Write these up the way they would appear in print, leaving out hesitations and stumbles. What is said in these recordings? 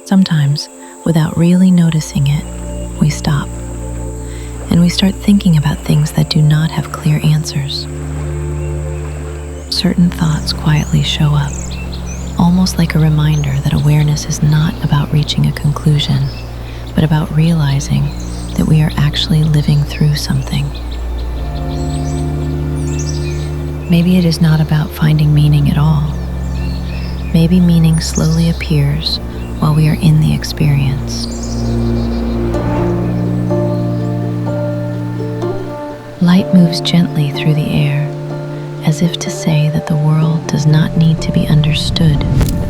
Sometimes, without really noticing it, we stop and we start thinking about things that do not have clear answers. Certain thoughts quietly show up, almost like a reminder that awareness is not about reaching a conclusion, but about realizing that we are actually living through something. Maybe it is not about finding meaning at all. Maybe meaning slowly appears while we are in the experience. Light moves gently through the air, as if to say that the world does not need to be understood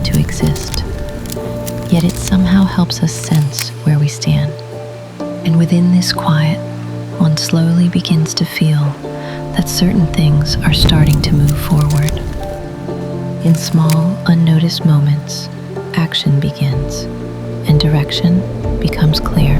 to exist. Yet it somehow helps us sense where we stand. And within this quiet, one slowly begins to feel that certain things are starting to move forward. In small, unnoticed moments, action begins, and direction becomes clear.